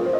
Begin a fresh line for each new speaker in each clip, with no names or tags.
But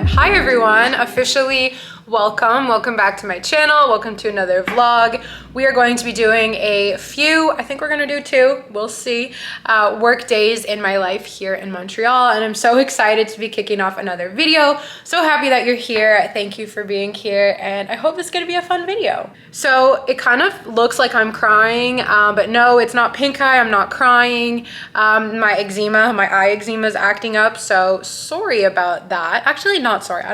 hi everyone, officially welcome back to my channel. Welcome to another vlog. We are going to be doing a few, I think we're gonna do two, we'll see, work days in my life here in Montreal, and I'm so excited to be kicking off another video. So happy that you're here. Thank you for being here, and I hope it's gonna be a fun video. So it kind of looks like I'm crying, but no, it's not pink eye, I'm not crying. My eye eczema is acting up, so sorry about that. Actually, not sorry,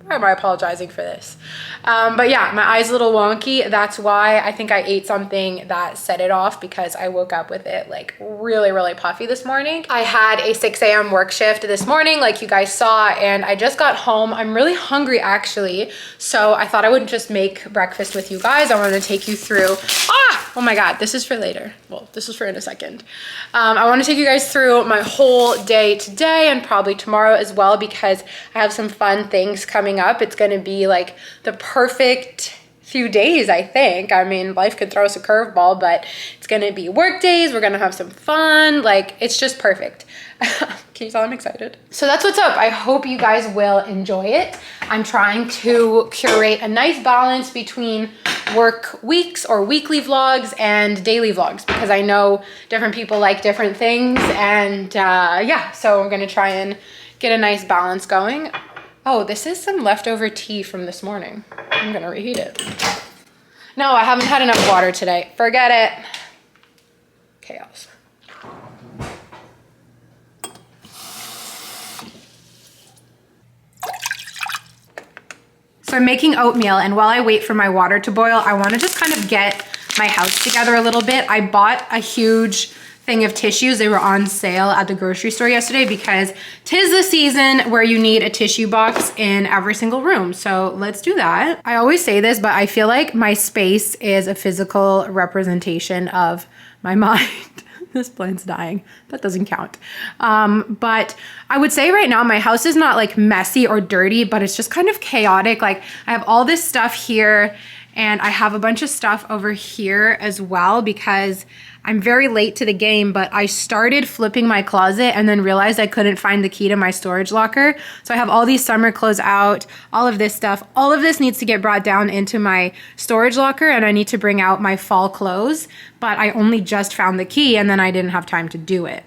why am I apologizing for this? But yeah, my eye's a little wonky. That's why I think I ate something that set it off, because I woke up with it like really puffy this morning. I had a 6 a.m. work shift this morning, like you guys saw, and I just got home. I'm really hungry actually, so I thought I would just make breakfast with you guys. I wanted to take you through, oh my God, this is for later. Well, this is for in a second. I want to take you guys through my whole day today and probably tomorrow as well, because I have some fun things coming up. It's going to be like the perfect few days, I think. I mean, life could throw us a curveball, but it's going to be work days. We're going to have some fun. Like, it's just perfect. Can you tell I'm excited? So that's what's up. I hope you guys will enjoy it. I'm trying to curate a nice balance between work weeks or weekly vlogs and daily vlogs, because I know different people like different things, and yeah, so I'm gonna try and get a nice balance going. Oh, this is some leftover tea from this morning. I'm gonna reheat it. No, I haven't had enough water today. Forget it. Chaos. So I'm making oatmeal, and while I wait for my water to boil, I want to just kind of get my house together a little bit. I bought a huge thing of tissues. They were on sale at the grocery store yesterday, because 'tis the season where you need a tissue box in every single room. So let's do that. I always say this, but I feel like my space is a physical representation of my mind. This plant's dying. That doesn't count. But I would say right now my house is not like messy or dirty, but it's just kind of chaotic. Like, I have all this stuff here, and I have a bunch of stuff over here as well, because I'm very late to the game, but I started flipping my closet and then realized I couldn't find the key to my storage locker. So I have all these summer clothes out, all of this stuff. All of this needs to get brought down into my storage locker, and I need to bring out my fall clothes, but I only just found the key and then I didn't have time to do it.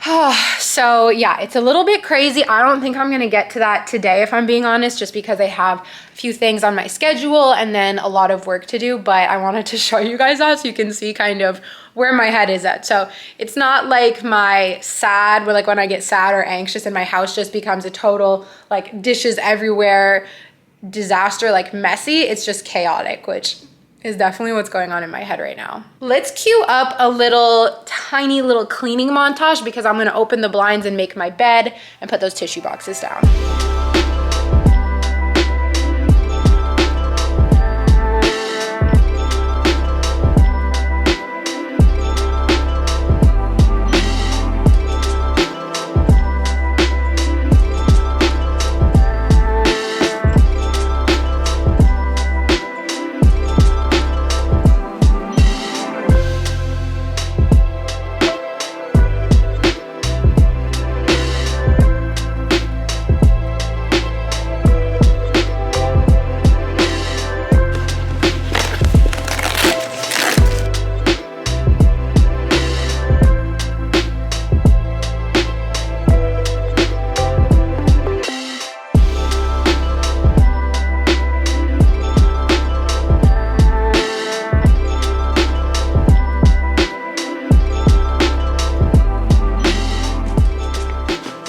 So yeah, it's a little bit crazy. I don't think I'm gonna get to that today, if I'm being honest, just because I have a few things on my schedule and then a lot of work to do, but I wanted to show you guys that so you can see kind of where my head is at. So it's not like where like when I get sad or anxious and my house just becomes a total like dishes everywhere disaster, like messy. It's just chaotic, which is definitely what's going on in my head right now. Let's cue up a tiny little cleaning montage, because I'm gonna open the blinds and make my bed and put those tissue boxes down.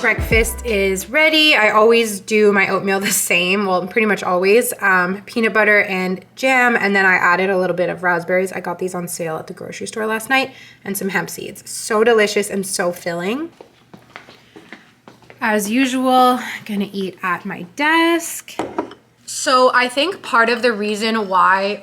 Breakfast is ready. I always do my oatmeal the same, well, pretty much always. Peanut butter and jam, and then I added a little bit of raspberries. I got these on sale at the grocery store last night, and some hemp seeds. So delicious and so filling. As usual, gonna eat at my desk. So I think part of the reason why,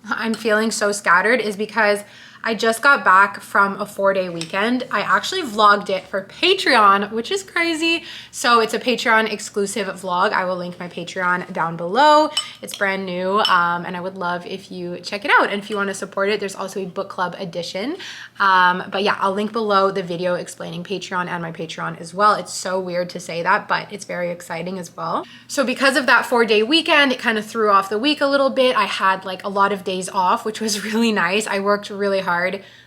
I'm feeling so scattered is because I just got back from a 4-day weekend. I actually vlogged it for Patreon, which is crazy. So it's a Patreon exclusive vlog. I will link my Patreon down below. It's brand new, and I would love if you check it out. And if you want to support it, there's also a book club edition. But yeah, I'll link below the video explaining Patreon and my Patreon as well. It's so weird to say that, but it's very exciting as well. So because of that 4-day weekend, it kind of threw off the week a little bit. I had like a lot of days off, which was really nice. I worked really hard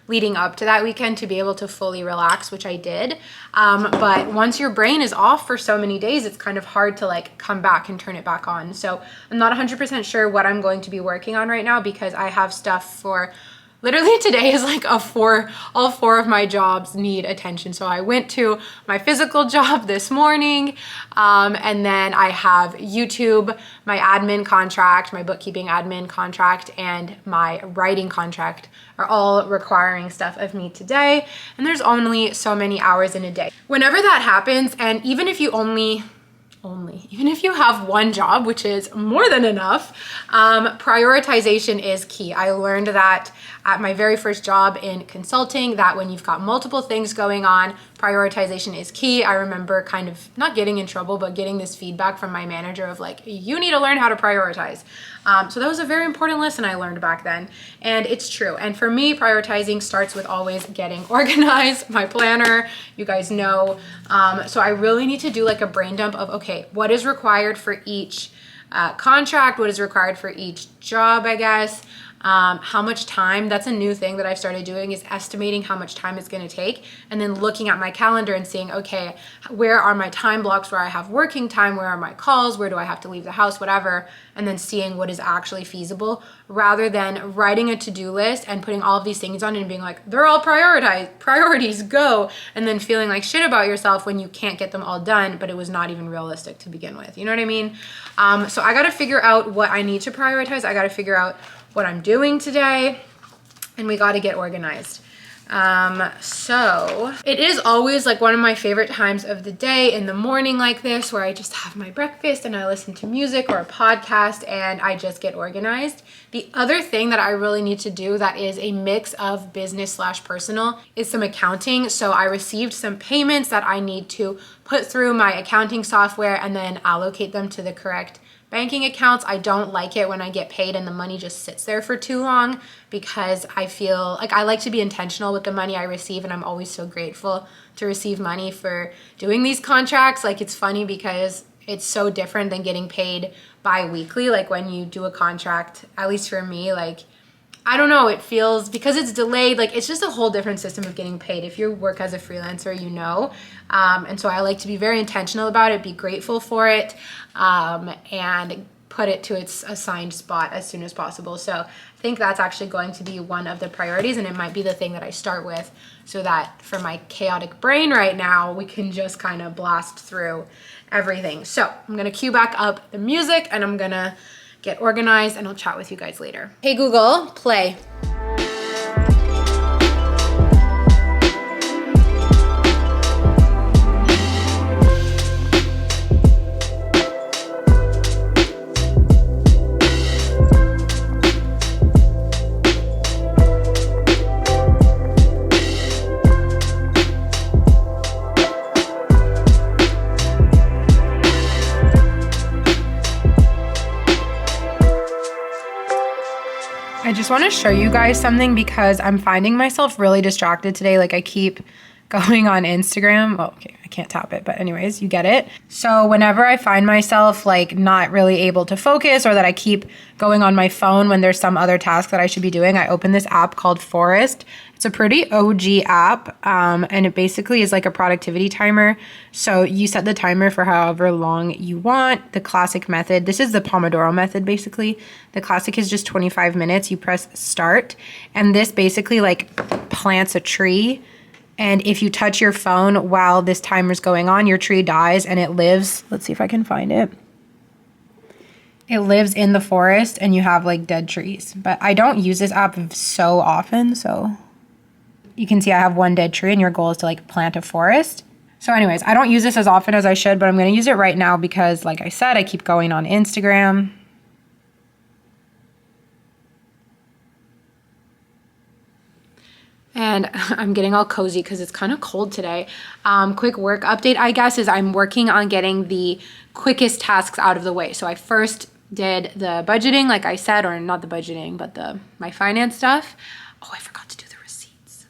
leading up to that weekend to be able to fully relax, which I did. But once your brain is off for so many days, it's kind of hard to like come back and turn it back on. So I'm not 100% sure what I'm going to be working on right now because I have stuff for literally today is like all 4 of my jobs need attention. So I went to my physical job this morning, and then I have YouTube, my admin contract, my bookkeeping admin contract, and my writing contract are all requiring stuff of me today. And there's only so many hours in a day. Whenever that happens, and even if you even if you have one job, which is more than enough, prioritization is key. I learned that at my very first job in consulting, that when you've got multiple things going on, prioritization is key. I remember kind of not getting in trouble, but getting this feedback from my manager of like, you need to learn how to prioritize. So that was a very important lesson I learned back then. And it's true. And for me, prioritizing starts with always getting organized, my planner, you guys know. So I really need to do like a brain dump of, okay, what is required for each contract? What is required for each job, I guess? How much time, that's a new thing that I've started doing, is estimating how much time it's going to take and then looking at my calendar and seeing, okay, where are my time blocks where I have working time, where are my calls, where do I have to leave the house, whatever, and then seeing what is actually feasible rather than writing a to-do list and putting all of these things on and being like, they're all priorities, go, and then feeling like shit about yourself when you can't get them all done, but it was not even realistic to begin with. You know what I mean? So I got to figure out what I need to prioritize. I got to figure out what I'm doing today, and we got to get organized. So it is always like one of my favorite times of the day in the morning like this, where I just have my breakfast and I listen to music or a podcast and I just get organized. The other thing that I really need to do that is a mix of business/personal is some accounting. So I received some payments that I need to put through my accounting software and then allocate them to the correct banking accounts. I don't like it when I get paid and the money just sits there for too long, because I feel like I like to be intentional with the money I receive, and I'm always so grateful to receive money for doing these contracts. Like, it's funny because it's so different than getting paid bi-weekly. Like when you do a contract, at least for me, like, I don't know, it feels, because it's delayed, like it's just a whole different system of getting paid. If you work as a freelancer, you know. And so I like to be very intentional about it, be grateful for it, and put it to its assigned spot as soon as possible. So I think that's actually going to be one of the priorities, and it might be the thing that I start with, so that for my chaotic brain right now, we can just kind of blast through everything. So I'm gonna cue back up the music and I'm gonna get organized, and I'll chat with you guys later. Hey Google, play. I just want to show you guys something, because I'm finding myself really distracted today. Like, I keep going on Instagram. Oh, okay, I can't tap it, but anyways, you get it. So whenever I find myself like not really able to focus, or that I keep going on my phone when there's some other task that I should be doing, I open this app called Forest. It's a pretty OG app, and it basically is like a productivity timer. So you set the timer for however long you want. The classic method, this is the Pomodoro method basically. The classic is just 25 minutes. You press start, and this basically like plants a tree. And if you touch your phone while this timer's going on, your tree dies and it lives. Let's see if I can find it. It lives in the forest, and you have like dead trees. But I don't use this app so often, so you can see I have one dead tree, and your goal is to like plant a forest. So anyways, I don't use this as often as I should, but I'm going to use it right now because, like I said, I keep going on Instagram. And I'm getting all cozy because it's kind of cold today. Quick work update, I guess, is I'm working on getting the quickest tasks out of the way. So I first did the budgeting, like I said, or not the budgeting, but my finance stuff. Oh, I forgot to do the receipts.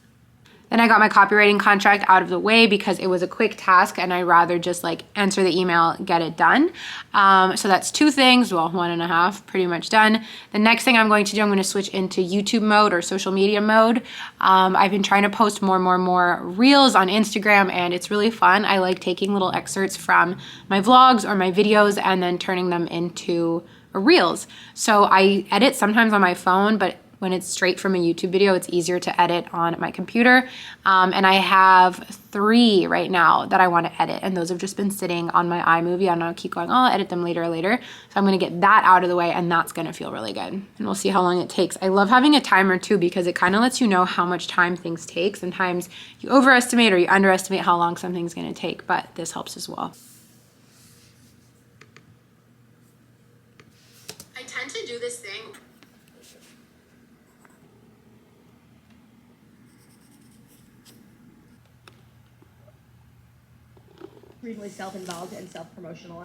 Then I got my copywriting contract out of the way because it was a quick task and I'd rather just like answer the email, get it done. So that's 2 things, well, 1.5, pretty much done. The next thing I'm going to do, I'm going to switch into YouTube mode or social media mode. I've been trying to post more reels on Instagram and it's really fun. I like taking little excerpts from my vlogs or my videos and then turning them into reels. So I edit sometimes on my phone, but when it's straight from a YouTube video, it's easier to edit on my computer. And I have 3 right now that I want to edit. And those have just been sitting on my iMovie. And I'll keep going, oh, I'll edit them later. So I'm going to get that out of the way and that's going to feel really good. And we'll see how long it takes. I love having a timer too, because it kind of lets you know how much time things take. Sometimes you overestimate or you underestimate how long something's going to take, but this helps as well. I tend to do this thing.
Extremely self-involved and self-promotional.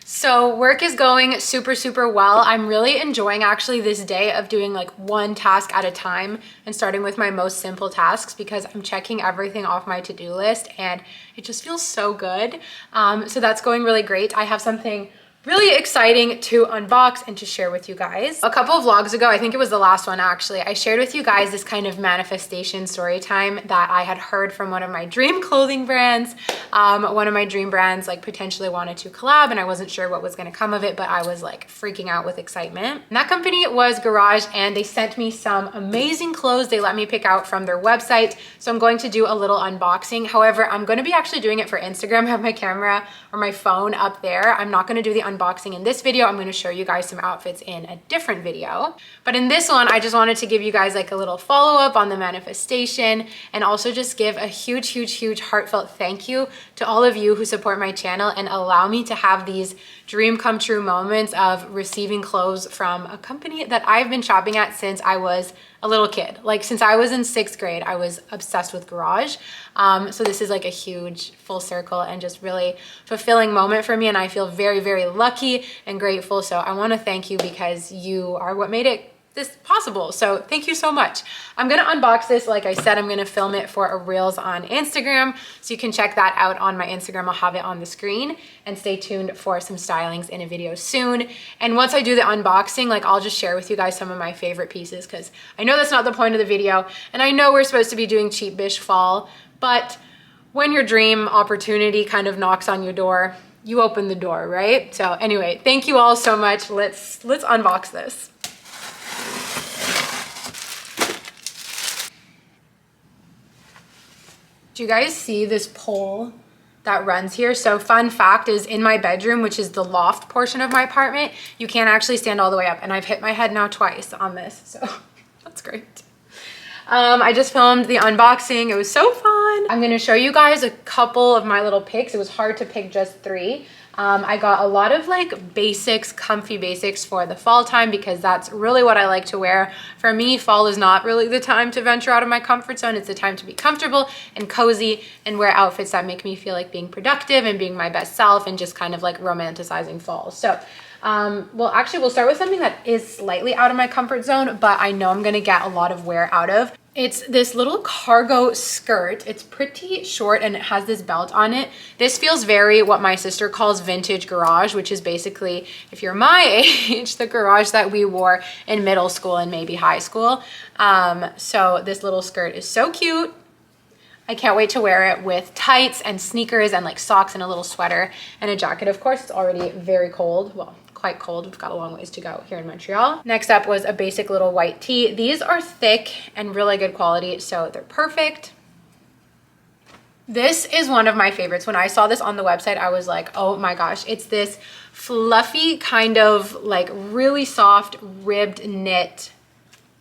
So work is going super well. I'm really enjoying actually this day of doing like one task at a time and starting with my most simple tasks because I'm checking everything off my to-do list and it just feels so good. So that's going really great. I have something really exciting to unbox and to share with you guys. A couple of vlogs ago, I think it was the last one actually, I shared with you guys this kind of manifestation story time that I had heard from one of my dream clothing brands. One of my dream brands like potentially wanted to collab and I wasn't sure what was gonna come of it, but I was like freaking out with excitement. And that company was Garage and they sent me some amazing clothes they let me pick out from their website. So I'm going to do a little unboxing. However, I'm gonna be actually doing it for Instagram. I have my camera or my phone up there. I'm not gonna do the unboxing in this video. I'm going to show you guys some outfits in a different video. But in this one, I just wanted to give you guys like a little follow-up on the manifestation and also just give a huge heartfelt thank you to all of you who support my channel and allow me to have these dream come true moments of receiving clothes from a company that I've been shopping at since I was a little kid. Like since I was in 6th grade, I was obsessed with Garage. So this is like a huge full circle and just really fulfilling moment for me. And I feel very lucky and grateful. So I want to thank you because you are what made it this possible. So thank you so much. I'm going to unbox this. Like I said, I'm going to film it for a Reels on Instagram. So you can check that out on my Instagram. I'll have it on the screen and stay tuned for some stylings in a video soon. And once I do the unboxing, like I'll just share with you guys some of my favorite pieces because I know that's not the point of the video. And I know we're supposed to be doing cheap-ish fall, but when your dream opportunity kind of knocks on your door, you open the door, right? So anyway, thank you all so much. Let's unbox this. Do you guys see this pole that runs here? So fun fact is in my bedroom, which is the loft portion of my apartment, you can't actually stand all the way up. And I've hit my head now twice on this. So that's great. I just filmed the unboxing. It was so fun. I'm going to show you guys a couple of my little picks. It was hard to pick just 3. I got a lot of like basics, comfy basics for the fall time because that's really what I like to wear. For me, fall is not really the time to venture out of my comfort zone. It's the time to be comfortable and cozy and wear outfits that make me feel like being productive and being my best self and just kind of like romanticizing fall. So well, actually we'll start with something that is slightly out of my comfort zone, but I know I'm going to get a lot of wear out of. It's this little cargo skirt. It's pretty short and it has this belt on it. This feels very what my sister calls vintage Garage, which is basically, if you're my age, the Garage that we wore in middle school and maybe high school. So this little skirt is so cute. I can't wait to wear it with tights and sneakers and like socks and a little sweater and a jacket. Of course, it's already very cold. Well, quite cold. We've got a long ways to go here in Montreal. Next up was a basic little white tee. These are thick and really good quality, so they're perfect. This is one of my favorites. When I saw this on the website, I was like, oh my gosh, it's this fluffy kind of like really soft ribbed knit.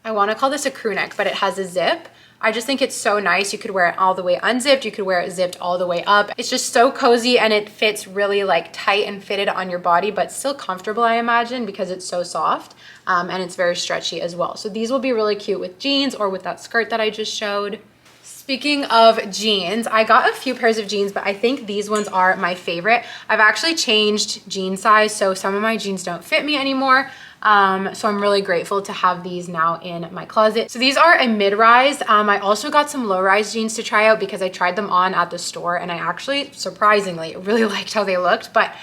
I want to call this a crew neck, but it has a zip. I just think it's so nice. You could wear it all the way unzipped. You could wear it zipped all the way up. It's just so cozy and it fits really like tight and fitted on your body, but still comfortable, I imagine, because it's so soft. And it's very stretchy as well. So these will be really cute with jeans or with that skirt that I just showed. Speaking of jeans, I got a few pairs of jeans, but I think these ones are my favorite. I've actually changed jean size, so some of my jeans don't fit me anymore. So I'm really grateful to have these now in my closet. So these are a mid-rise. I also got some low-rise jeans to try out because I tried them on at the store and I actually, surprisingly, really liked how they looked. But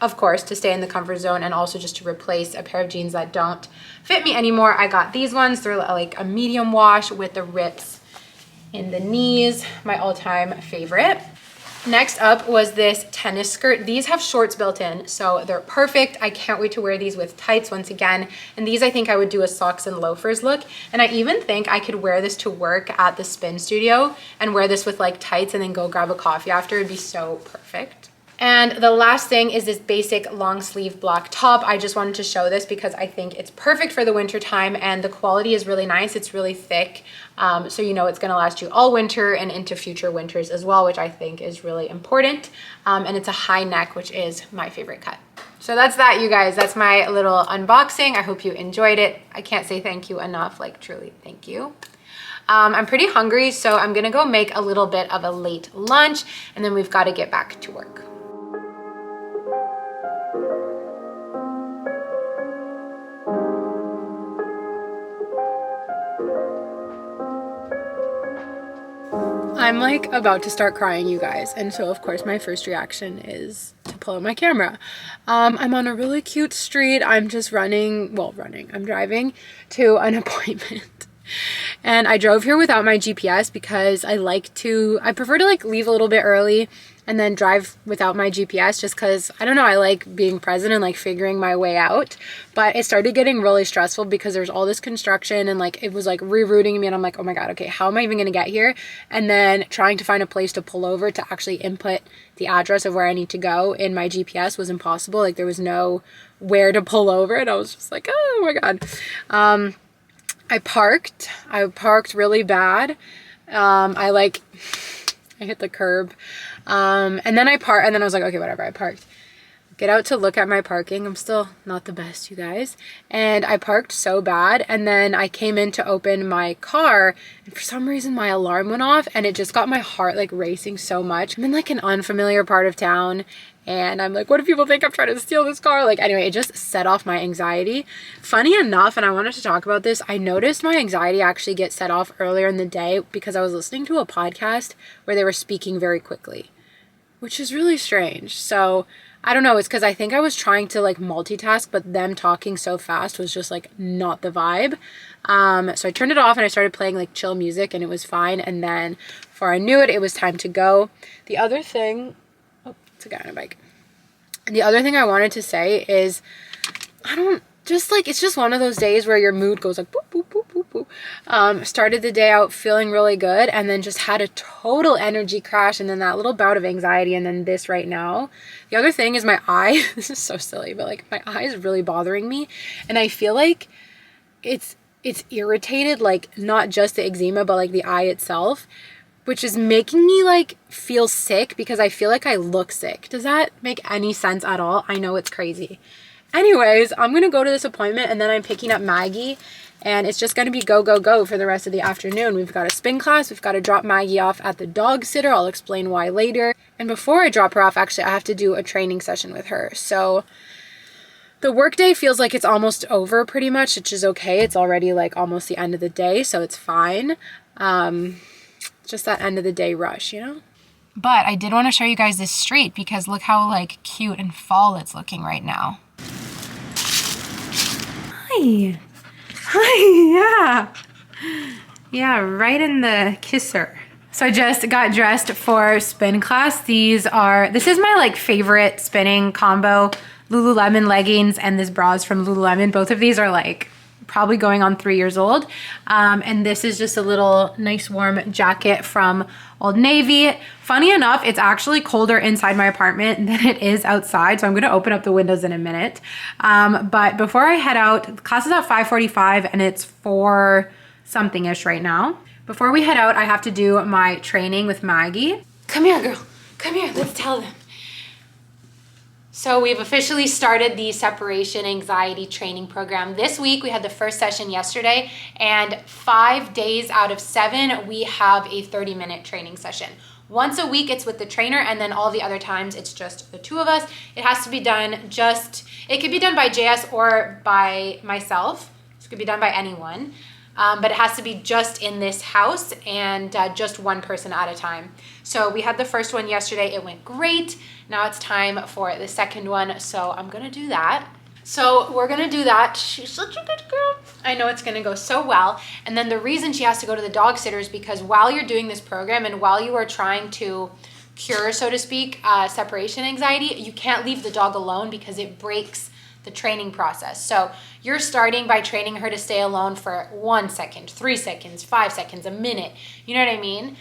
of course, to stay in the comfort zone and also just to replace a pair of jeans that don't fit me anymore, I got these ones. They're like a medium wash with the rips in the knees, my all-time favorite. Next up was this tennis skirt. These have shorts built in, so they're perfect. I can't wait to wear these with tights once again. And these, I think I would do a socks and loafers look. And I even think I could wear this to work at the spin studio and wear this with like tights and then go grab a coffee after. It'd be so perfect. And the last thing is this basic long sleeve black top. I just wanted to show this because I think it's perfect for the winter time and the quality is really nice. It's really thick. So you know it's gonna last you all winter and into future winters as well, which I think is really important. And it's a high neck, which is my favorite cut. So that's that, you guys. That's my little unboxing. I hope you enjoyed it. I can't say thank you enough, like truly thank you. I'm pretty hungry, so I'm gonna go make a little bit of a late lunch and then we've got to get back to work. I'm like about to start crying, you guys, and so of course my first reaction is to pull out my camera. I'm on a really cute street. I'm just I'm driving to an appointment. And I drove here without my GPS because I prefer to like leave a little bit early and then drive without my GPS just because, I don't know, I like being present and like figuring my way out. But it started getting really stressful because there's all this construction and like it was like rerouting me and I'm like, oh my God, okay, how am I even gonna get here? And then trying to find a place to pull over to actually input the address of where I need to go in my GPS was impossible. Like there was no where to pull over and I was just like, oh my God. I parked really bad. I hit the curb. And then I was like, okay, whatever, I parked. Get out to look at my parking. I'm still not the best, you guys. And I parked so bad. And then I came in to open my car and for some reason my alarm went off and it just got my heart like racing so much. I'm in like an unfamiliar part of town and I'm like, what if people think I'm trying to steal this car? Like, anyway, it just set off my anxiety. Funny enough, and I wanted to talk about this, I noticed my anxiety actually get set off earlier in the day because I was listening to a podcast where they were speaking very quickly, which is really strange. So I don't know, it's because I think I was trying to like multitask, but them talking so fast was just like not the vibe. So I turned it off and I started playing like chill music and it was fine. And then before I knew it, it was time to go. The other thing, oh, it's a guy on a bike. The other thing I wanted to say is it's just one of those days where your mood goes like boop, boop, boop, boop, boop. Started the day out feeling really good and then just had a total energy crash and then that little bout of anxiety and then this right now. The other thing is my eye. This is so silly, but like my eye is really bothering me and I feel like it's irritated, like not just the eczema, but like the eye itself, which is making me like feel sick because I feel like I look sick. Does that make any sense at all? I know it's crazy. Anyways, I'm gonna go to this appointment and then I'm picking up Maggie and it's just gonna be go, go, go for the rest of the afternoon. We've got a spin class, we've got to drop Maggie off at the dog sitter. I'll explain why later. And before I drop her off, actually, I have to do a training session with her. So the workday feels like it's almost over pretty much, which is okay. It's already like almost the end of the day, so it's fine. Just that end of the day rush, you know? But I did want to show you guys this street because look how like cute and fall it's looking right now. Hi. Hi, yeah, right in the kisser. So I just got dressed for spin class. This is my like favorite spinning combo, Lululemon leggings and this bra is from Lululemon. Both of these are like probably going on 3 years old. And this is just a little nice warm jacket from Old Navy. Funny enough, it's actually colder inside my apartment than it is outside. So I'm gonna open up the windows in a minute. But before I head out, class is at 5:45 and it's 4 something-ish right now. Before we head out, I have to do my training with Maggie. Come here, girl. Come here. Let's tell them. So we've officially started the separation anxiety training program. This week, we had the first session yesterday, and 5 days out of 7, we have a 30-minute training session. Once a week, it's with the trainer, and then all the other times, it's just the two of us. It has to be done it could be done by JS or by myself. It could be done by anyone. But it has to be just in this house and just one person at a time. So we had the first one yesterday. It went great. Now it's time for the second one. So I'm going to do that. So we're going to do that. She's such a good girl. I know it's going to go so well. And then the reason she has to go to the dog sitter is because while you're doing this program and while you are trying to cure, so to speak, separation anxiety, you can't leave the dog alone because it breaks the training process. So you're starting by training her to stay alone for 1 second, 3 seconds, 5 seconds, a minute. You know what I mean?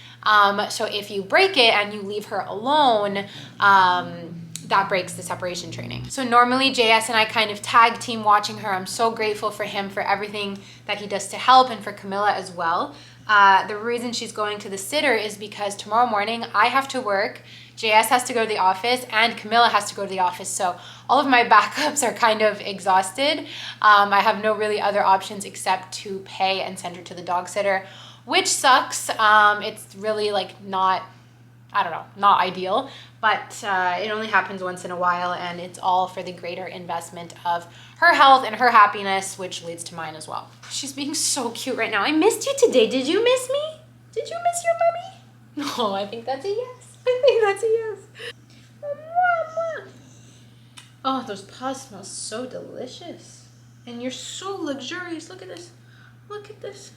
So if you break it and you leave her alone, that breaks the separation training. So normally JS and I kind of tag team watching her. I'm so grateful for him for everything that he does to help, and for Camilla as well. The reason she's going to the sitter is because tomorrow morning I have to work, JS has to go to the office, and Camilla has to go to the office. So all of my backups are kind of exhausted. I have no really other options except to pay and send her to the dog sitter, which sucks. It's really like not ideal, but it only happens once in a while, and it's all for the greater investment of her health and her happiness, which leads to mine as well. She's being so cute right now. I missed you today. Did you miss me? Did you miss your mommy? No, I think that's a yes. I think that's a yes. Oh, those paws smell so delicious. And you're so luxurious. Look at this. Look at this.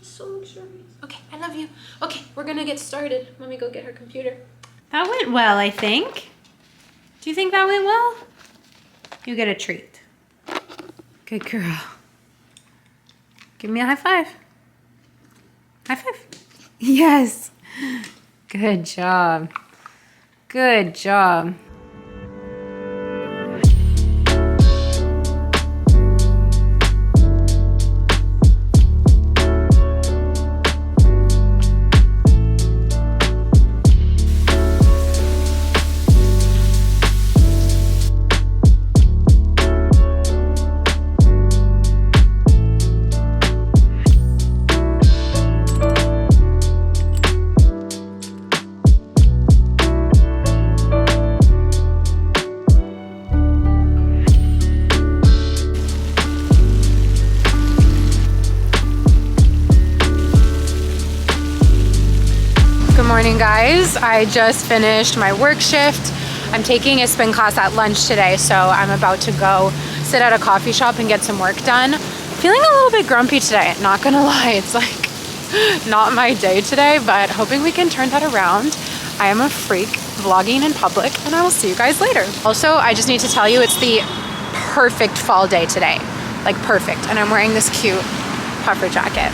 So luxurious. Okay, I love you. Okay, we're gonna get started. Let me go get her computer. That went well, I think. Do you think that went well? You get a treat. Good girl. Give me a high five. High five. Yes. Good job. Good job. Guys, I just finished my work shift. I'm taking a spin class at lunch today, so I'm about to go sit at a coffee shop and get some work done. Feeling a little bit grumpy today, not gonna lie. It's like not my day today, but hoping we can turn that around. I am a freak vlogging in public, and I will see you guys later. Also, I just need to tell you, it's the perfect fall day today, like perfect, and I'm wearing this cute puffer jacket.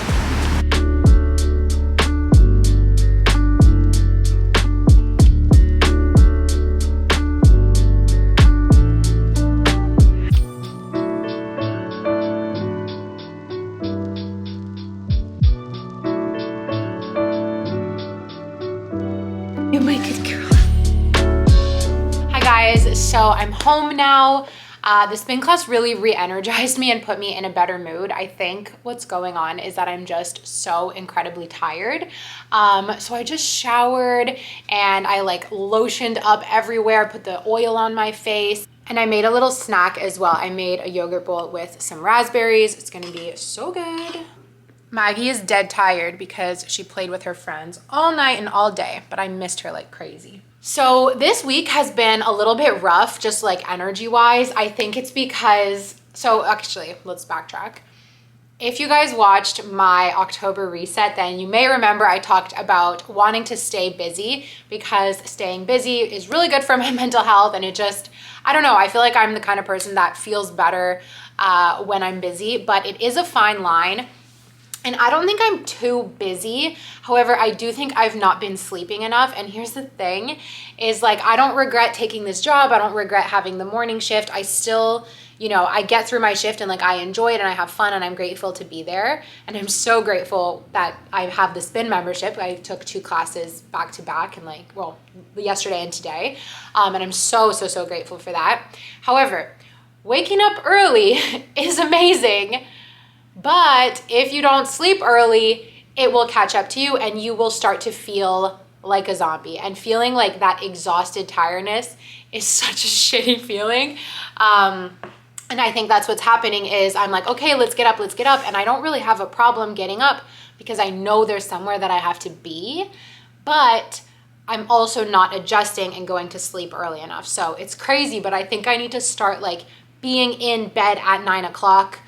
You're my good girl. Hi guys, so I'm home now. The spin class really re-energized me and put me in a better mood. I think what's going on is that I'm just so incredibly tired. So I just showered and I like lotioned up everywhere, put the oil on my face, and I made a little snack as well. I made a yogurt bowl with some raspberries. It's gonna be so good. Maggie is dead tired because she played with her friends all night and all day, but I missed her like crazy. So this week has been a little bit rough, just like energy wise. I think it's because, so actually, let's backtrack. If you guys watched my October reset, then you may remember I talked about wanting to stay busy because staying busy is really good for my mental health, and it just, I don't know, I feel like I'm the kind of person that feels better when I'm busy, but it is a fine line. And I don't think I'm too busy. However, I do think I've not been sleeping enough. And here's the thing is like, I don't regret taking this job. I don't regret having the morning shift. I still you know, I get through my shift and like I enjoy it and I have fun and I'm grateful to be there. And I'm so grateful that I have the spin membership. I took 2 classes back to back and like, well, yesterday and today. And I'm so grateful for that. However, waking up early is amazing, but if you don't sleep early, it will catch up to you and you will start to feel like a zombie. And feeling like that exhausted tiredness is such a shitty feeling. And I think that's what's happening is I'm like, okay, let's get up. And I don't really have a problem getting up because I know there's somewhere that I have to be, but I'm also not adjusting and going to sleep early enough. So it's crazy, but I think I need to start like being in bed at 9 o'clock,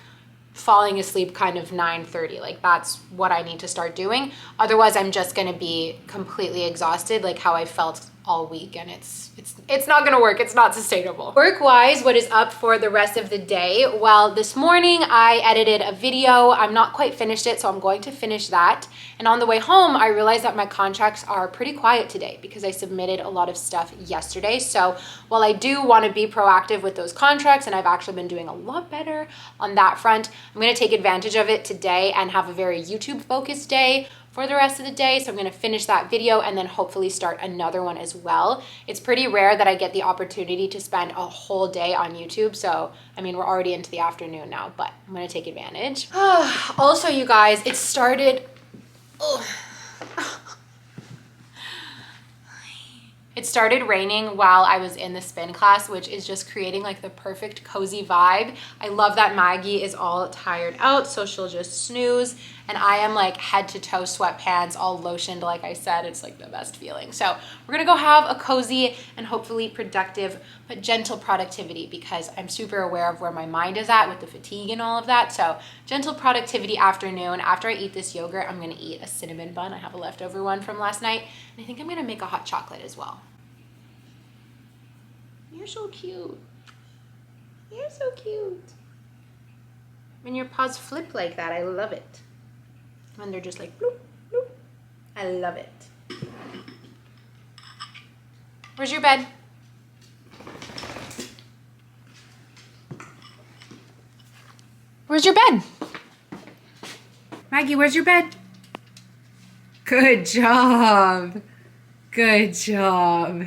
falling asleep kind of 9:30. Like that's what I need to start doing. Otherwise, I'm just gonna be completely exhausted, like how I felt all week, and it's not gonna work. It's not sustainable. Work-wise, what is up for the rest of the day? Well, this morning I edited a video. I'm not quite finished it, so I'm going to finish that. And on the way home, I realized that my contracts are pretty quiet today because I submitted a lot of stuff yesterday. So while I do want to be proactive with those contracts, and I've actually been doing a lot better on that front, I'm going to take advantage of it today and have a very YouTube focused day for the rest of the day. So I'm going to finish that video and then hopefully start another one as well. It's pretty rare that I get the opportunity to spend a whole day on YouTube. So, I mean, we're already into the afternoon now, but I'm going to take advantage. Also, you guys, it started... It started raining while I was in the spin class, which is just creating like the perfect cozy vibe. I love that Maggie is all tired out, so she'll just snooze. And I am like head to toe sweatpants, all lotioned, like I said. It's like the best feeling. So we're gonna go have a cozy and hopefully productive, but gentle productivity, because I'm super aware of where my mind is at with the fatigue and all of that. So gentle productivity afternoon. After I eat this yogurt, I'm gonna eat a cinnamon bun. I have a leftover one from last night. And I think I'm gonna make a hot chocolate as well. You're so cute. You're so cute. When your paws flip like that, I love it. When they're just like bloop, bloop. I love it. Where's your bed? Where's your bed? Maggie, where's your bed? Good job. Good job.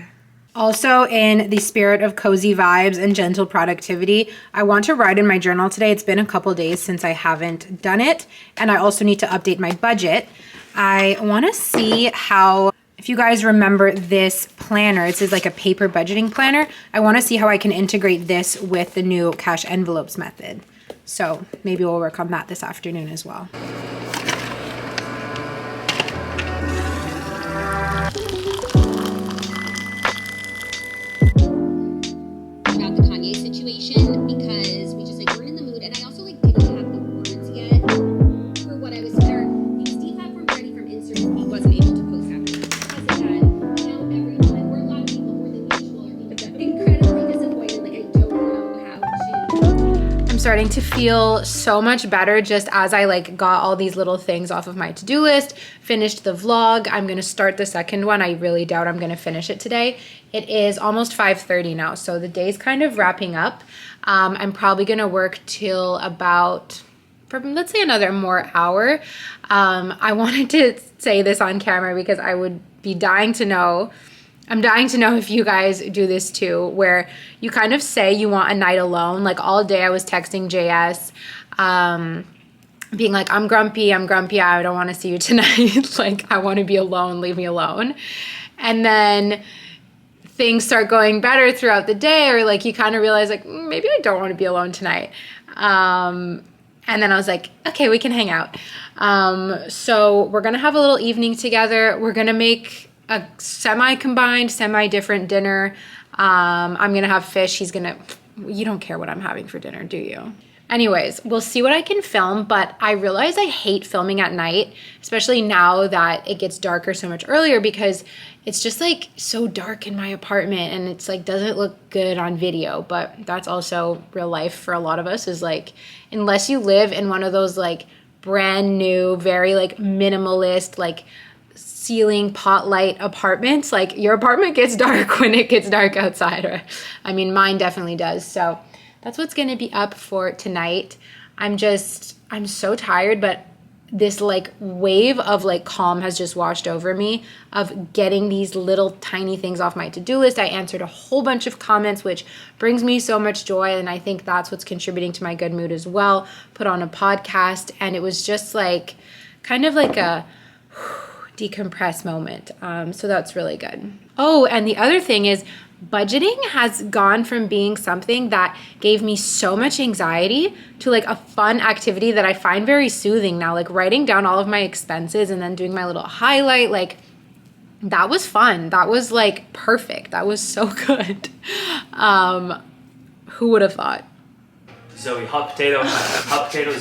Also, in the spirit of cozy vibes and gentle productivity, I want to write in my journal today. It's been a couple days since I haven't done it, and I also need to update my budget. I want to see how, if you guys remember this planner, it says like a paper budgeting planner. I want to see how I can integrate this with the new cash envelopes method. So maybe we'll work on that this afternoon as well.
Situation because we just like weren't in the mood, and I also like didn't have the words yet for what I was there. Steve had from ready from inserts, he wasn't able to post after because it had, you know, everyone, we're a lot of people more than usual are being incredibly disappointed. Like I don't know how to.
I'm starting to feel so much better just as I like got all these little things off of my to-do list, finished the vlog. I'm gonna start the second one. I really doubt I'm gonna finish it today. It is almost 5:30 now, so the day's kind of wrapping up. I'm probably gonna work till about, let's say another more hour. I wanted to say this on camera because I would be dying to know. I'm dying to know if you guys do this too, where you kind of say you want a night alone. Like all day I was texting JS, being like, I'm grumpy, I don't wanna see you tonight. Like I wanna be alone, leave me alone. And then things start going better throughout the day, or like you kind of realize like, maybe I don't want to be alone tonight. And then I was like, okay, we can hang out. So we're going to have a little evening together. We're going to make a semi-combined, semi-different dinner. I'm going to have fish. You don't care what I'm having for dinner, do you? Anyways, we'll see what I can film, but I realize I hate filming at night, especially now that it gets darker so much earlier, because it's just like so dark in my apartment and it's like doesn't look good on video. But that's also real life for a lot of us, is like, unless you live in one of those like brand new, very like minimalist, like ceiling pot light apartments, like your apartment gets dark when it gets dark outside. Or I mean, mine definitely does. So that's what's going to be up for tonight. I'm so tired, but this like wave of like calm has just washed over me of getting these little tiny things off my to-do list. I answered a whole bunch of comments, which brings me so much joy. And I think that's what's contributing to my good mood as well. Put on a podcast, and it was just like kind of like a decompress moment. So that's really good. Oh, and the other thing is budgeting has gone from being something that gave me so much anxiety to like a fun activity that I find very soothing now. Like writing down all of my expenses and then doing my little highlight, like that was fun. That was like perfect. That was so good. Who would have thought?
Zoey, hot potato, Zoey, hot potato,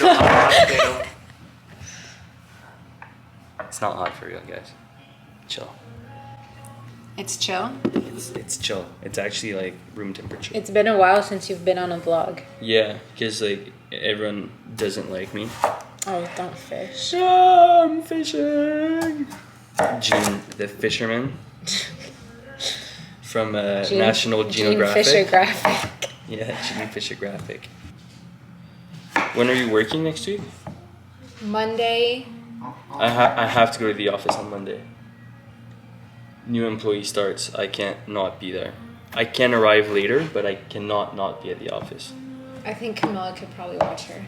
hot potato. It's not hot for real, guys. Chill.
It's chill.
It's chill. It's actually like room temperature.
It's been a while since you've been on a vlog.
Yeah, because like everyone doesn't like me.
Oh, don't fish.
I'm fishing. Gene, the fisherman from National Geographic.
Gene Fisher Graphic.
Yeah, Gene Fisher Graphic. When are you working next week?
Monday.
I have to go to the office on Monday. New employee starts. I can't not be there. I can arrive later, but I cannot not be at the office.
I think Camilla could probably watch her.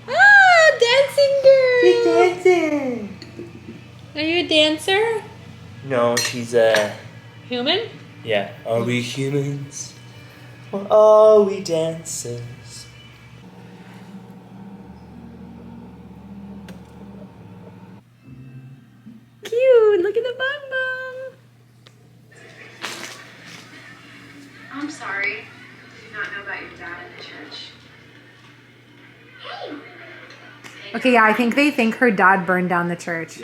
Ah, dancing girl!
She's dancing!
Are you a dancer?
No, she's
Human?
yeah. Are we humans? Or are we dancers?
Cute! Look at the bum bum!
I'm sorry. I did not know about your dad in the church.
Okay, yeah, I think they think her dad burned down the church.